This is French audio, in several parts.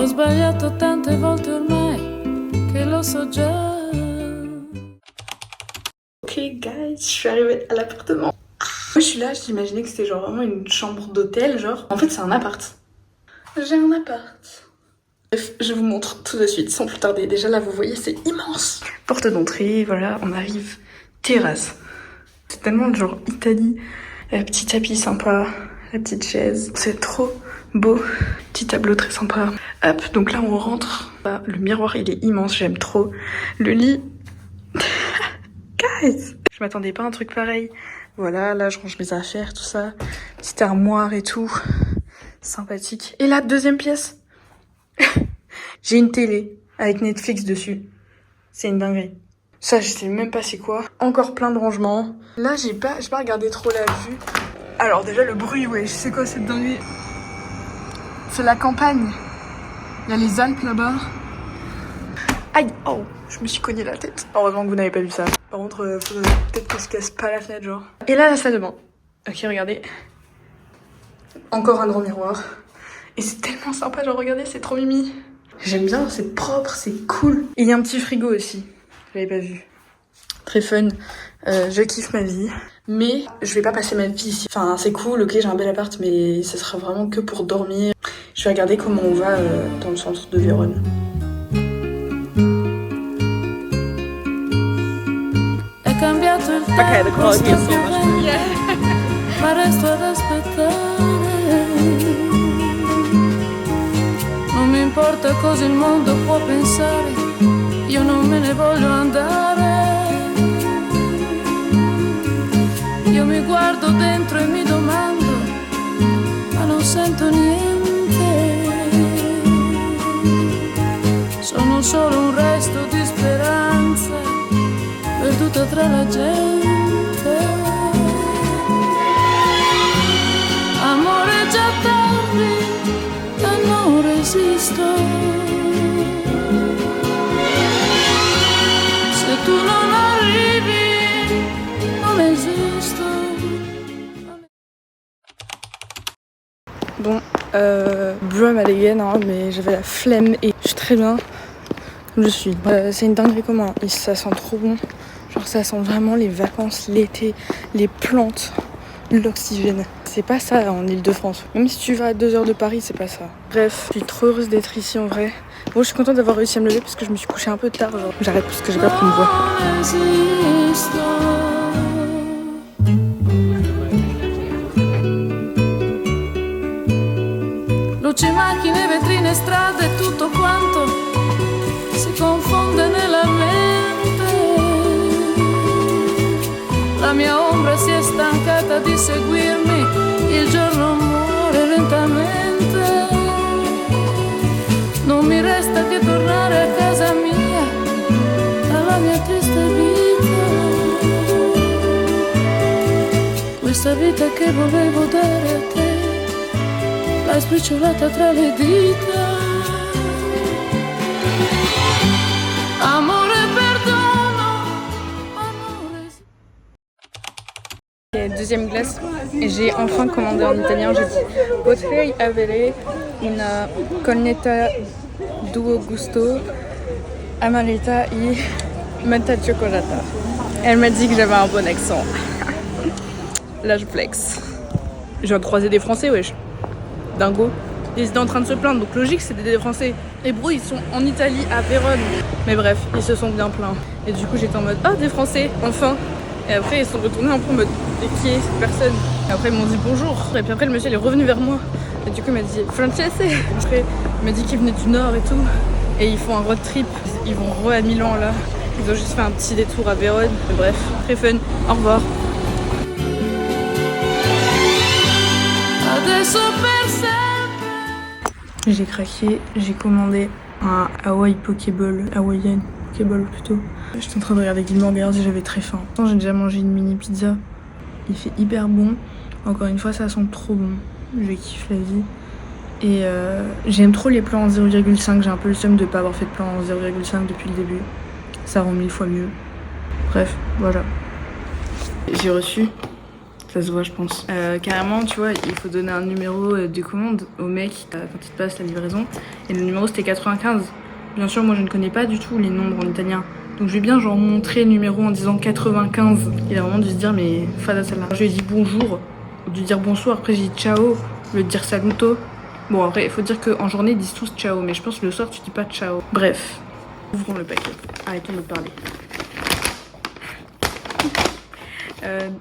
Ho sbagliato tante volte ormai che lo so già. Ok guys, je suis arrivée à l'appartement. Moi je suis là, j'imaginais que c'était genre vraiment une chambre d'hôtel, genre. En fait c'est un appart. J'ai un appart. Bref, je vous montre tout de suite sans plus tarder. Déjà là vous voyez c'est immense. Porte d'entrée, voilà, on arrive. Terrasse. C'est tellement genre Italie. Petit tapis sympa, la petite chaise. C'est trop beau. Petit tableau très sympa. Hop, donc là on rentre. Le miroir il est immense, j'aime trop. Le lit... Guys, je m'attendais pas à un truc pareil. Voilà, là je range mes affaires, tout ça. Petite armoire et tout. Sympathique. Et là, deuxième pièce. J'ai une télé avec Netflix dessus. C'est une dinguerie. Ça, je sais même pas c'est quoi. Encore plein de rangements. Là, j'ai pas regardé trop la vue. Alors déjà, le bruit, ouais, je sais quoi cette dinguerie. C'est la campagne. Il y a les Alpes là-bas. Aïe, oh, je me suis cogné la tête. Heureusement que vous n'avez pas vu ça. Par contre, faudrait peut-être que je casse pas la fenêtre, genre. Et là, la salle de bain. Ok, regardez. Encore un grand miroir. Et c'est tellement sympa, genre, regardez, c'est trop mimi. J'aime bien, c'est propre, c'est cool. Et il y a un petit frigo aussi. Je l'avais pas vu. Très fun. Je kiffe ma vie. Mais je vais pas passer ma vie ici. Enfin, c'est cool, ok, j'ai un bel appart, mais ça sera vraiment que pour dormir. Je vais regarder comment on va dans le centre de Vérone. È cambiato il tempo, sto piovendo, ma resto ad aspettare. Non mi importa cosa il mondo può pensare, io non me ne voglio andare. Io mi guardo dentro e mi domando, ma non sento niente. Sono solo un resto di speranza, perduta tra la gente. Amore già tardi e non resisto. Se tu non arrivi, non esisto. Bon, Brum à dégaine, hein, mais j'avais la flemme et je suis très bien comme je suis. C'est une dinguerie comment, et ça sent trop bon. Genre ça sent vraiment les vacances, l'été, les plantes, l'oxygène. C'est pas ça en Ile-de-France. Même si tu vas à 2 heures de Paris, c'est pas ça. Bref, je suis trop heureuse d'être ici en vrai. Bon, je suis contente d'avoir réussi à me lever parce que je me suis couchée un peu tard. Genre, j'arrête parce que j'ai peur qu'on me voit. Luci, macchine, vetrine, strade, tutto quanto si confonde nella mente. La mia ombra si è stancata di seguirmi, il giorno muore lentamente. Non mi resta che tornare a casa mia, alla mia triste vita. Questa vita che volevo dare a te, l'hai spicciolata tra le dita. Amore, perdono, amore. Deuxième glace, et j'ai enfin commandé en italien. J'ai dit potrei avere una cornetta duo gusto amaretta e menta cioccolata. Elle m'a dit que j'avais un bon accent. Là je flex. Je viens de croiser des Français, wesh. Dingo. Ils étaient en train de se plaindre, donc logique c'est des Français. Et bro, ils sont en Italie, à Vérone. Mais bref, ils se sont bien plaints. Et du coup j'étais en mode, ah des Français, enfin. Et après ils sont retournés un peu en mode, et qui est cette personne? Et après ils m'ont dit bonjour. Et puis après le monsieur il est revenu vers moi. Et du coup il m'a dit, Francese. Après il m'a dit qu'il venait du nord et tout. Et ils font un road trip, ils vont à Milan là. Ils ont juste fait un petit détour à Vérone. Mais bref, très fun, au revoir. J'ai craqué, j'ai commandé un Hawaii Pokéball, Hawaiian Pokéball plutôt. J'étais en train de regarder Gilmore Girls et j'avais très faim. J'ai déjà mangé une mini pizza, il fait hyper bon. Encore une fois ça sent trop bon, je kiffe la vie. Et j'aime trop les plans en 0,5, j'ai un peu le seum de pas avoir fait de plan en 0,5 depuis le début. Ça rend 1000 fois mieux. Bref, voilà. J'ai reçu Ça se voit, je pense. Carrément, tu vois, il faut donner un numéro de commande au mec quand il te passe la livraison. Et le numéro, c'était 95. Bien sûr, moi, je ne connais pas du tout les nombres en italien. Donc, je vais bien, genre, montrer le numéro en disant 95. Il a vraiment dû se dire, mais fada celle-là. Je lui ai dit bonjour, au lieu de dire bonsoir. Après, j'ai dit ciao, au lieu de dire saluto. Bon, après, il faut dire qu'en journée, ils disent tous ciao. Mais je pense que le soir, tu dis pas ciao. Bref, ouvrons le paquet. Arrêtons de parler.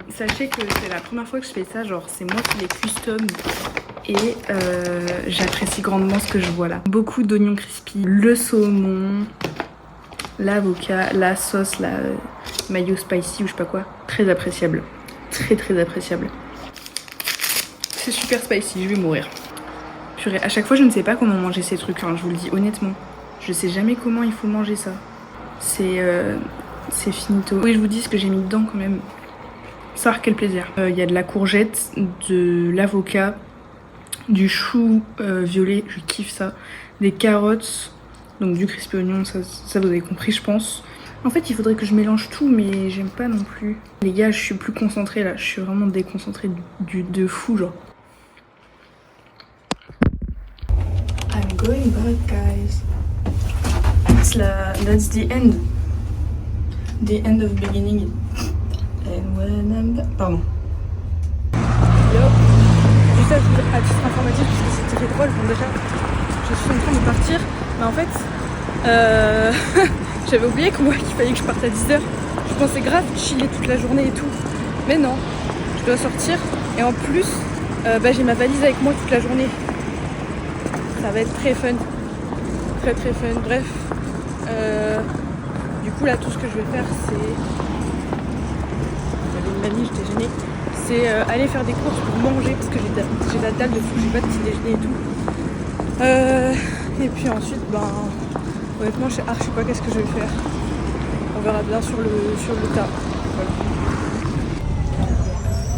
Sachez que c'est la première fois que je fais ça, genre c'est moi qui les custom et j'apprécie grandement ce que je vois là. Beaucoup d'oignons crispy, le saumon, l'avocat, la sauce, la mayo spicy ou je sais pas quoi. Très appréciable, très appréciable. C'est super spicy, je vais mourir. Purée, à chaque fois je ne sais pas comment manger ces trucs, hein, je vous le dis honnêtement. Je sais jamais comment il faut manger ça. C'est finito. Oui, je vous dis ce que j'ai mis dedans quand même. Ça, quel plaisir. Il y a de la courgette, de l'avocat, du chou violet, je kiffe ça, des carottes, donc du crispy oignon, ça vous avez compris je pense. En fait il faudrait que je mélange tout mais j'aime pas non plus. Les gars, je suis plus concentrée là, je suis vraiment déconcentrée de fou genre. I'm going back guys. That's the end. The end of beginning. And when I'm back. Pardon. Yo. Juste à titre informatif parce que c'est très drôle. Bon déjà, je suis en train de partir. Mais en fait, j'avais oublié qu'il fallait que je parte à 10h. Je pensais grave chiller toute la journée et tout. Mais non, je dois sortir. Et en plus, j'ai ma valise avec moi toute la journée. Ça va être très fun. Très fun. Bref. Du coup là, tout ce que je vais faire c'est... Mamie, j'étais gênée, c'est aller faire des courses pour manger parce que j'ai la dalle de fou, j'ai pas de petit déjeuner et tout. Et puis ensuite, honnêtement, je sais archi pas qu'est-ce que je vais faire. On verra bien sur le tas. Voilà.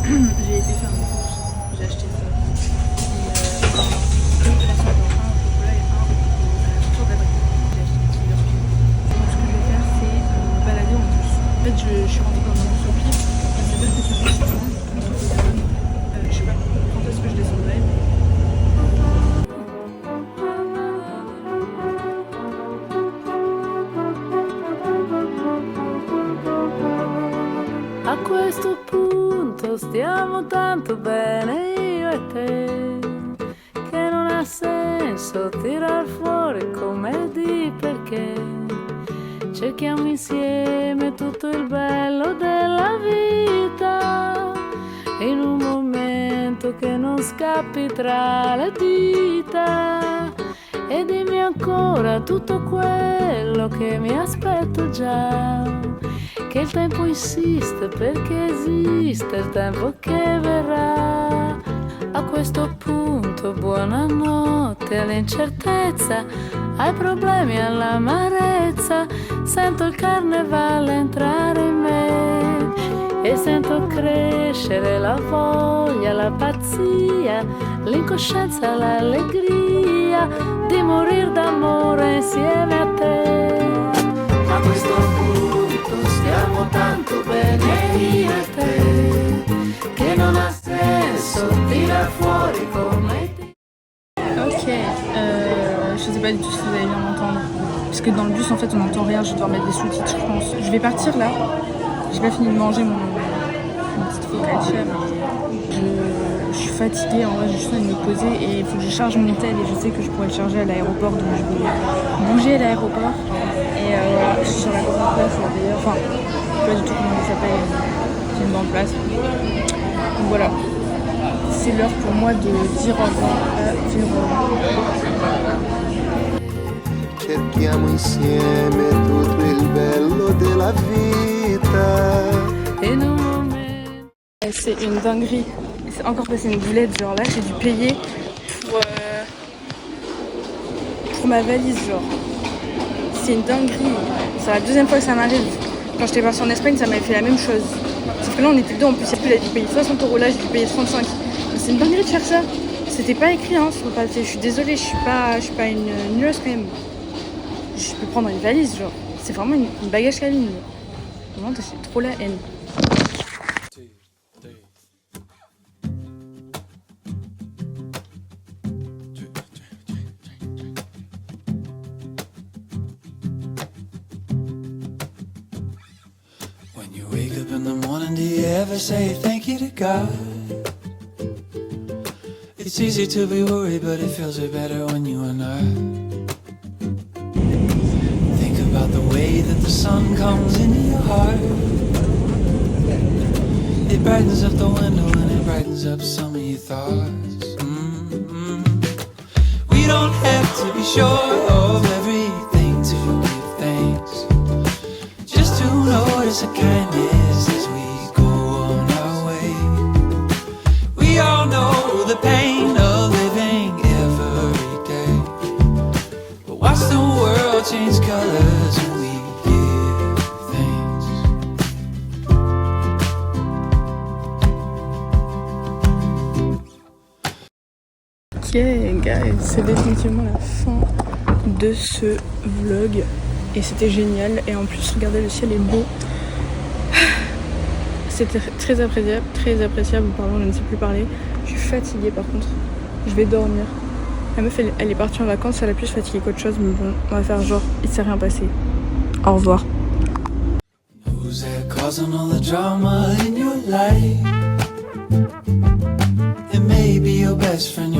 J'ai été faire mes courses, j'ai acheté ça. Et deux croissants d'enfant, au chocolat et un autour d'abri. J'ai acheté des Kinder Pig. Donc ce que je vais faire, c'est me balader en bus. En fait, je suis rentrée dans mon soupir. Je sais pas quand est-ce que je descendrai. A questo punto stiamo tanto bene io e te che non ha senso tirar fuori come di perché cerchiamo insieme tutto il bello della vita in un momento che non scappi tra le dita e dimmi ancora tutto quello che mi aspetto già che il tempo insiste perché esiste il tempo che verrà a questo punto buonanotte all'incertezza ai problemi all'amarezza sento il carnevale entrare in me e sento crescere la voglia, la pazzia, l'incoscienza, l'allegria di morir d'amore insieme a te. A questo punto stiamo tanto bene io e te che non ha senso tirar fuori come te. Ok, je sais pas du tout si vous allez bien m'entendre. Parce que dans le bus en fait on n'entend rien, je vais devoir mettre des sous-titres je pense. Je vais partir là, j'ai pas fini de manger mon petite focaccia. Je suis fatiguée, en vrai j'ai juste envie de me poser et il faut que je charge mon tel et je sais que je pourrais le charger à l'aéroport donc je vais bouger à l'aéroport. Et voilà, je suis sur la grande place là d'ailleurs, enfin je sais pas du tout comment ça s'appelle, c'est une grande place. Donc voilà, c'est l'heure pour moi de dire au revoir à Vérone. Cerchiamo insieme tutto il bello della vita. C'est une dinguerie. C'est encore passé une boulette, genre là j'ai dû payer pour ma valise, genre. C'est une dinguerie. C'est la deuxième fois que ça m'arrive. Quand j'étais partie en Espagne, ça m'avait fait la même chose. Sauf que là on était deux en plus, il a dû payer 60 €, là j'ai dû payer 35. C'est une dinguerie de faire ça. C'était pas écrit hein, sur le papier. Je suis désolée, je suis pas une nulleuse quand même. Je peux prendre une valise, genre. C'est vraiment une bagage cabine. Vraiment, c'est trop la haine. ever say thank you to God? It's easy to be worried, but it feels way better when you are not. Think about the way that the sun comes into your heart. It brightens up the window and it brightens up some of your thoughts. We don't have to be sure of everything to give thanks, just to notice a kindness as we go on our way. We all know the pain of living every day, but watch the world change colors when we give thanks. Ok guys, c'est définitivement la fin de ce vlog et c'était génial et en plus regardez le ciel est beau. C'était très appréciable, pardon je ne sais plus parler. Je suis fatiguée par contre, je vais dormir. La meuf elle est partie en vacances, elle a plus fatiguée qu'autre chose mais bon on va faire genre il s'est rien passé. Au revoir. Who's that causing all the drama in your life? It may be your best friend